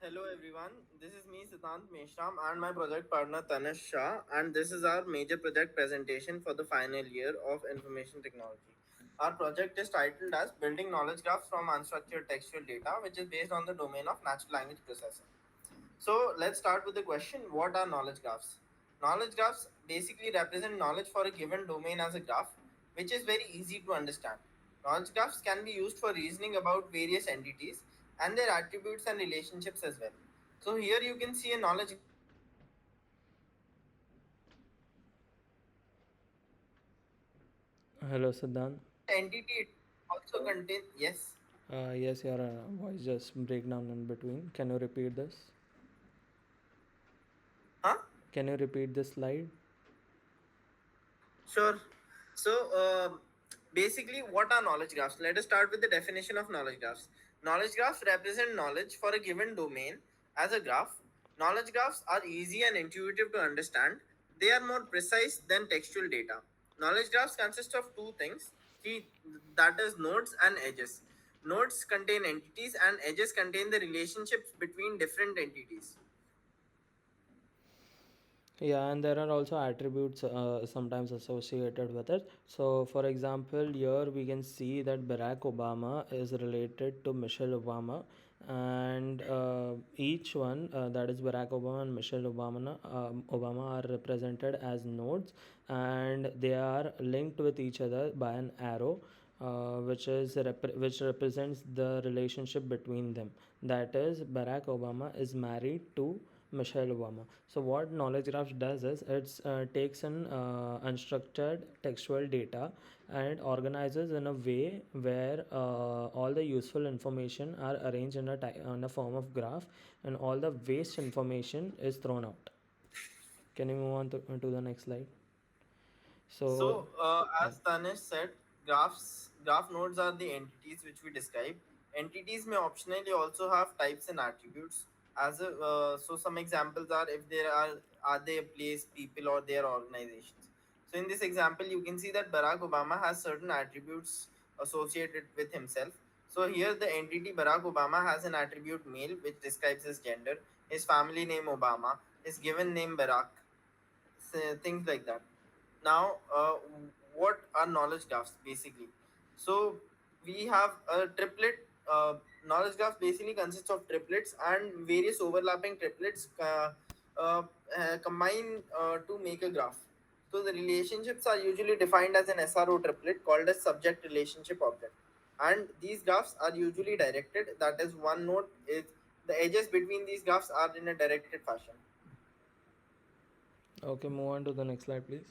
Hello everyone. This is me Siddhant Meshram and my project partner Tanish Shah, and this is our major project presentation for the final year of information technology. Our project is titled as Building Knowledge Graphs from Unstructured Textual Data, which is based on the domain of natural language processing. So let's start with the question, what are knowledge graphs? Knowledge graphs basically represent knowledge for a given domain as a graph, which is very easy to understand. Knowledge graphs can be used for reasoning about various entities and their attributes and relationships as well. So here you can see a knowledge graph of an entity. This entity also contains Hello, Siddhant. yes. Yes, your voice just break down in between. Can you repeat this? Huh? Can you repeat this slide? Sure. So, basically, what are knowledge graphs? Let us start with the definition of knowledge graphs. Knowledge graphs represent knowledge for a given domain as a graph. Knowledge graphs are easy and intuitive to understand. They are more precise than textual data. Knowledge graphs consist of two things, key, that is nodes and edges. Nodes contain entities and edges contain the relationships between different entities. Yeah, and there are also attributes sometimes associated with it. So, for example, here we can see that Barack Obama is related to Michelle Obama, and each one, that is Barack Obama and Michelle Obama, are represented as nodes, and they are linked with each other by an arrow. Which represents the relationship between them. That is, Barack Obama is married to Michelle Obama. So what knowledge graph does is it takes an unstructured textual data and organizes in a way where all the useful information are arranged in a form of graph, and all the waste information is thrown out. Can you move on to the next slide? So So, yeah. as Tanish said, graph nodes are the entities which we describe. Entities may optionally also have types and attributes. So, some examples are if there are they a place, people, or their organizations. So, in this example, you can see that Barack Obama has certain attributes associated with himself. So, here the entity Barack Obama has an attribute male, which describes his gender, his family name Obama, his given name Barack, things like that. Now, what are knowledge graphs basically? So we have a triplet. Knowledge graph basically consists of triplets and various overlapping triplets combine to make a graph. So the relationships are usually defined as an SRO triplet called as subject relationship object, and these graphs are usually directed. That is, one node is the edges between these graphs are in a directed fashion. Okay, move on to the next slide, please.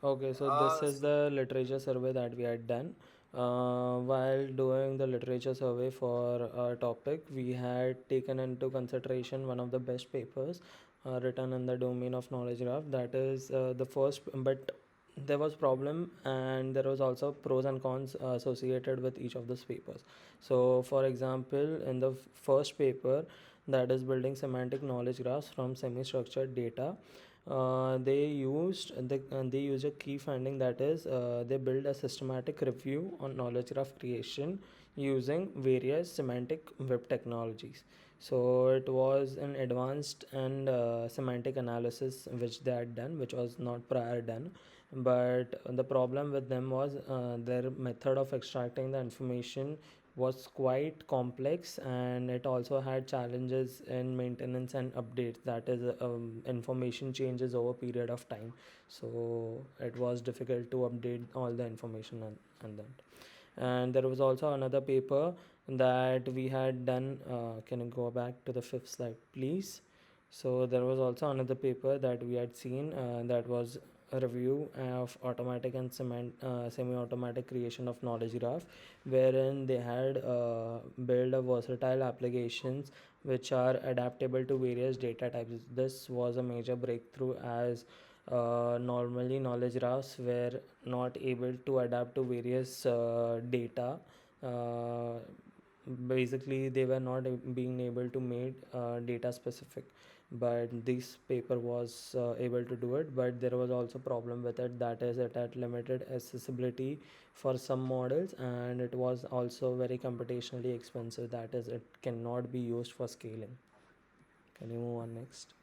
Okay, so this Uh, is the literature survey that we had done. While doing the literature survey for our topic, we had taken into consideration one of the best papers written in the domain of knowledge graph. That is the first, but there was problem and there was also pros and cons associated with each of these papers. So, for example, in the first paper, that is building semantic knowledge graphs from semi-structured data, they use a key finding, that is they build a systematic review on knowledge graph creation using various semantic web technologies. So it was an advanced and semantic analysis which they had done, which was not prior done. But the problem with them was their method of extracting the information was quite complex, and it also had challenges in maintenance and updates, that is information changes over period of time. So it was difficult to update all the information on that. And there was also another paper that we had done. Can you go back to the fifth slide, please? So there was also another paper that we had seen, that was a review of automatic and semi-automatic creation of knowledge graph, wherein they had built a versatile applications which are adaptable to various data types. This was a major breakthrough, as normally knowledge graphs were not able to adapt to various data. Uh, Basically, they were not being able to make data specific. but this paper was able to do it. But there was also problem with it, that is it had limited accessibility for some models, and it was also very computationally expensive, that is it cannot be used for scaling. Can you move on next?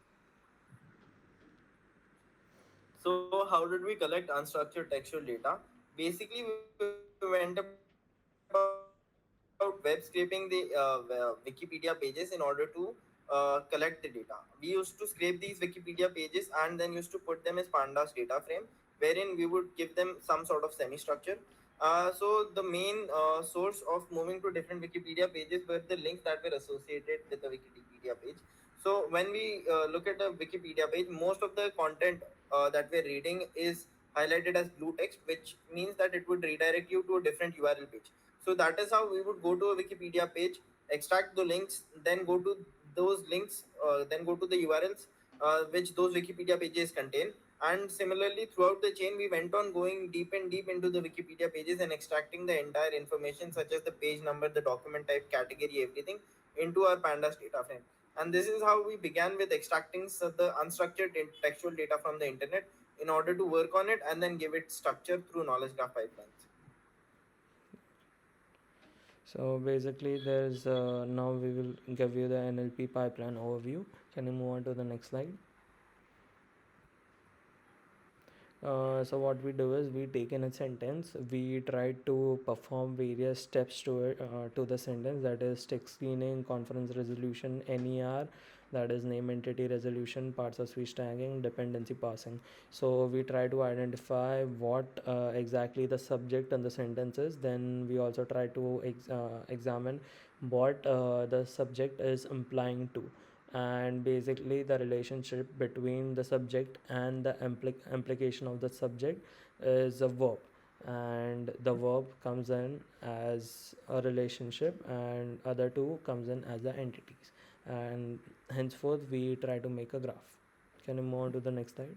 So how did we collect unstructured textual data? Basically, we went about web scraping the Wikipedia pages in order to collect the data. We used to scrape these Wikipedia pages and then used to put them as pandas data frame, wherein we would give them some sort of semi-structure. So the main source of moving to different Wikipedia pages were the links that were associated with the Wikipedia page. So when we look at a Wikipedia page, most of the content that we're reading is highlighted as blue text, which means that it would redirect you to a different URL page. So that is how we would go to a Wikipedia page, extract the links, then go to those links, then go to the URLs which those Wikipedia pages contain. And similarly, throughout the chain, we went on going deep into the Wikipedia pages and extracting the entire information, such as the page number, the document type, category, everything, into our pandas data frame. And this is how we began with extracting the unstructured textual data from the internet in order to work on it and then give it structure through knowledge graph pipelines. So basically there's now we will give you the NLP pipeline overview. Can you move on to the next slide? So what we do is we take in a sentence, we try to perform various steps to it, to the sentence, that is text screening, conference resolution, NER, that is name entity resolution, parts of speech tagging, dependency parsing. So we try to identify what exactly the subject and the sentence is. Then we also try to examine what the subject is implying to, and basically the relationship between the subject and the implication of the subject is a verb, and the verb comes in as a relationship and other two comes in as the entities, and henceforth we try to make a graph. Can you move on to the next slide?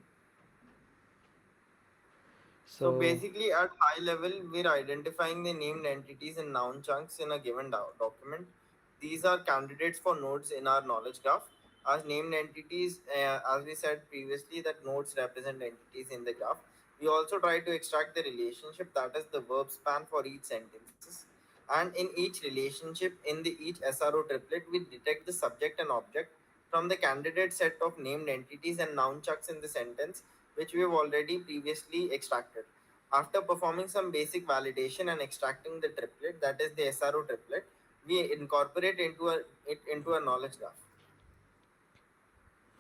So So basically, at high level, we're identifying the named entities and noun chunks in a given document. These are candidates for nodes in our knowledge graph. As named entities, as we said previously, that nodes represent entities in the graph. We also try to extract the relationship, that is the verb span for each sentences. And in each relationship, in the each SRO triplet, we detect the subject and object from the candidate set of named entities and noun chunks in the sentence, which we have already previously extracted. After performing some basic validation and extracting the triplet, that is the SRO triplet, we incorporate it into a knowledge graph.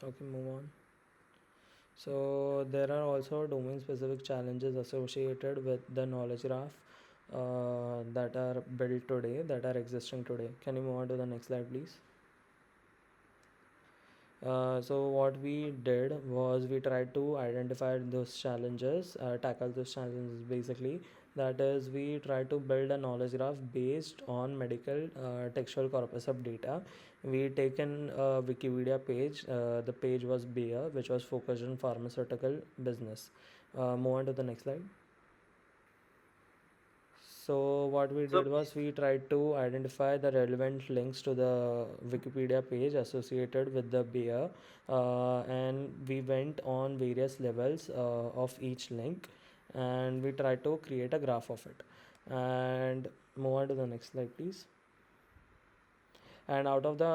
okay, move on. So there are also domain specific challenges associated with the knowledge graph that are built today, that are existing today. Can you move on to the next slide, please? So what we did was we tried to identify those challenges, tackle those challenges basically. That is, we try to build a knowledge graph based on medical textual corpus of data. We taken a Wikipedia page. The page was Bayer, which was focused on pharmaceutical business. Move on to the next slide. So what we So did was we tried to identify the relevant links to the Wikipedia page associated with the beer, and we went on various levels of each link, and we tried to create a graph of it. And move on to the next slide, please. And out of the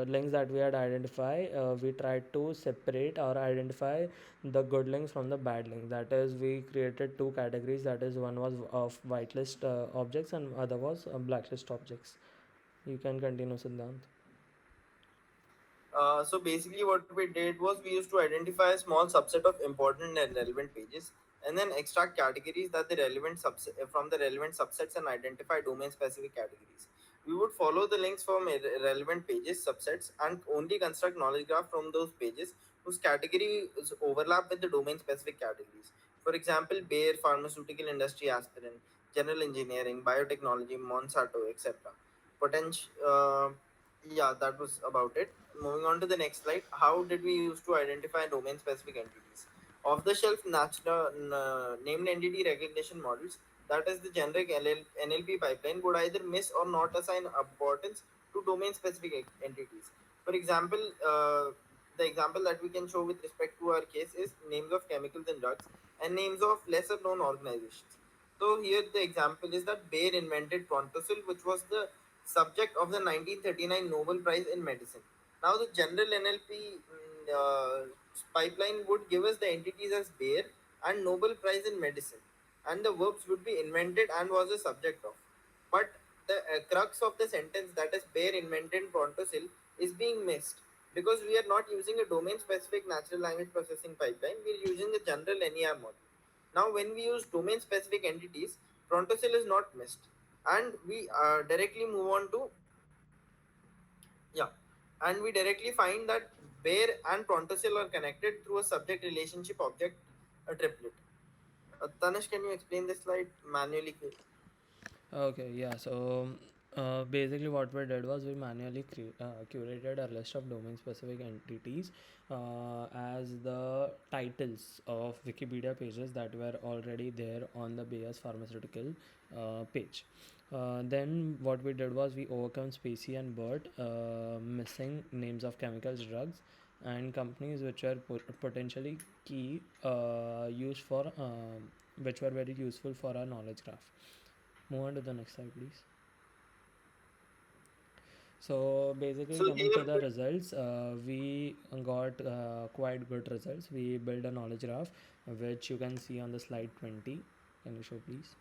links that we had identified, we tried to separate or identify the good links from the bad links. That is, we created two categories. That is, one was of whitelist objects and other was blacklist objects. You can continue, Siddhant. So basically, what we did was we used to identify a small subset of important and relevant pages, and then extract categories that the relevant subset from the relevant subsets and identify domain-specific categories. We would follow the links from relevant pages, subsets, and only construct knowledge graph from those pages whose categories overlap with the domain-specific categories. For example, Bayer, pharmaceutical industry aspirant, general engineering, biotechnology, Monsanto, etc. Potential. Yeah, that was about it. Moving on to the next slide. How did we use to identify domain specific entities? Off the shelf natural named entity recognition models, that is the generic NLP pipeline, would either miss or not assign importance to domain specific entities. For example, the example that we can show with respect to our case is names of chemicals and drugs and names of lesser known organizations. So here the example is that Bayer invented Prontosil, which was the subject of the 1939 Nobel Prize in Medicine. Now the general NLP pipeline would give us the entities as Bayer and Nobel Prize in Medicine, and the verbs would be invented and was the subject of. But the crux of the sentence, that is Bayer invented Prontosil, is being missed because we are not using a domain specific natural language processing pipeline, we are using a general NER model. Now, when we use domain specific entities, Prontosil is not missed, and we directly move on to, yeah, and we directly find that Bayer and Prontosil are connected through a subject relationship object, a triplet. Tanish, can you explain this slide manually? Okay, yeah. So basically, what we did was we manually curated a list of domain specific entities as the titles of Wikipedia pages that were already there on the Bayer's pharmaceutical page. Then what we did was we overcome Spacey and Burt missing names of chemicals, drugs, and companies which were potentially key used for which were very useful for our knowledge graph. Move on to the next slide, please. So basically, So coming to here, the results, we got quite good results. We built a knowledge graph, which you can see on the slide 20. Can you show, please?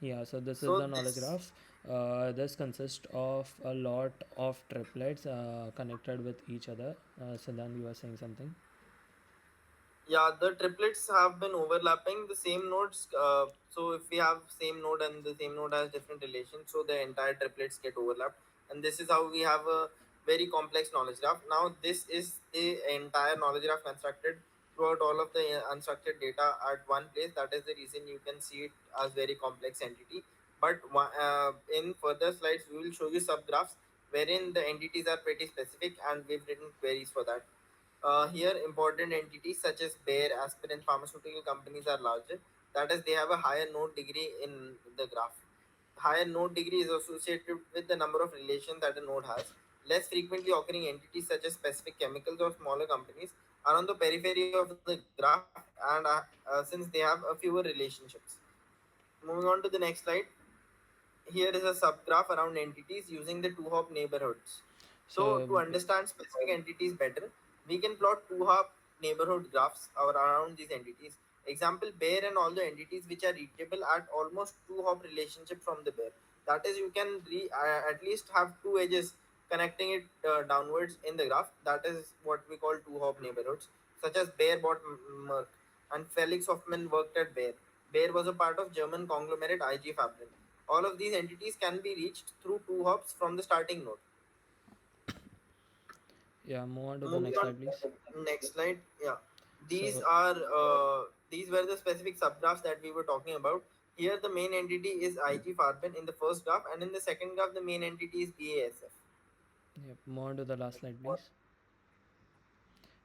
Yeah, so this is so the knowledge this graph. This consists of a lot of triplets connected with each other. So then you are saying something. Yeah, the triplets have been overlapping the same nodes. So if we have same node and the same node has different relations, so the entire triplets get overlapped, and this is how we have a very complex knowledge graph. Now this is the entire knowledge graph constructed throughout all of the unstructured data at one place. That is the reason you can see it as very complex entity. But in further slides, we will show you subgraphs wherein the entities are pretty specific, and we've written queries for that. Here, important entities such as Bayer, Aspirin, pharmaceutical companies are larger. That is, they have a higher node degree in the graph. Higher node degree is associated with the number of relations that a node has. Less frequently occurring entities such as specific chemicals or smaller companies are on the periphery of the graph, and since they have a fewer relationships. Moving on to the next slide, here is a subgraph around entities using the two-hop neighborhoods. So So to understand specific entities better, we can plot two-hop neighborhood graphs around these entities. Example, bear and all the entities which are reachable at almost two-hop relationship from the bear. That is, you can at least have two edges connecting it downwards in the graph. That is what we call two-hop neighborhoods, such as Bayer bought Merck and Felix Hoffman worked at Bayer. Bayer was a part of German conglomerate IG Farben. All of these entities can be reached through two hops from the starting node. yeah, move on to the Moving next on, slide, please. next slide. Yeah, these So are these were the specific subgraphs that we were talking about. Here, the main entity is IG Farben in the first graph, and in the second graph, the main entity is BASF. yeah, move on to the last slide, please.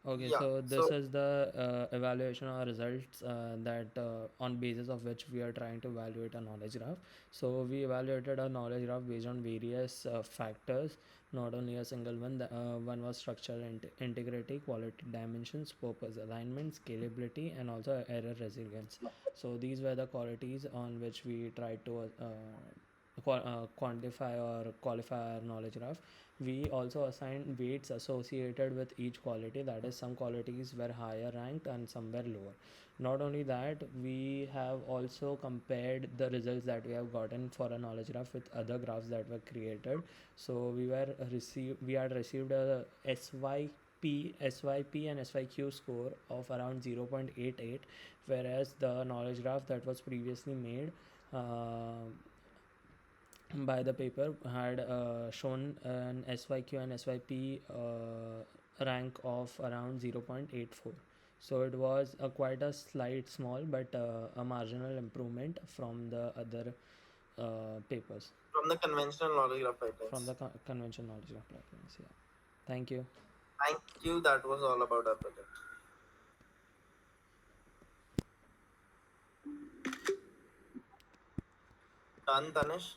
Okay, Yeah. so this So is the evaluation or results that on basis of which we are trying to evaluate a knowledge graph. So we evaluated a knowledge graph based on various factors, not only a single one. One was structural integrity, quality dimensions, purpose alignment, scalability, and also error resilience. So these were the qualities on which we tried to quantify or qualify our knowledge graph. We also assigned weights associated with each quality, that is, some qualities were higher ranked and some were lower. Not only that, we have also compared the results that we have gotten for a knowledge graph with other graphs that were created. So we had received a SYP and SYQ score of around 0.88, whereas the knowledge graph that was previously made by the paper had shown an SYQ and SYP rank of around 0.84. So it was quite a slight small but a marginal improvement from the other papers from the conventional knowledge graph from pipelines. the convention knowledge of platforms. Yeah. Thank you. Thank you. That was all about our project. Done, Tanish.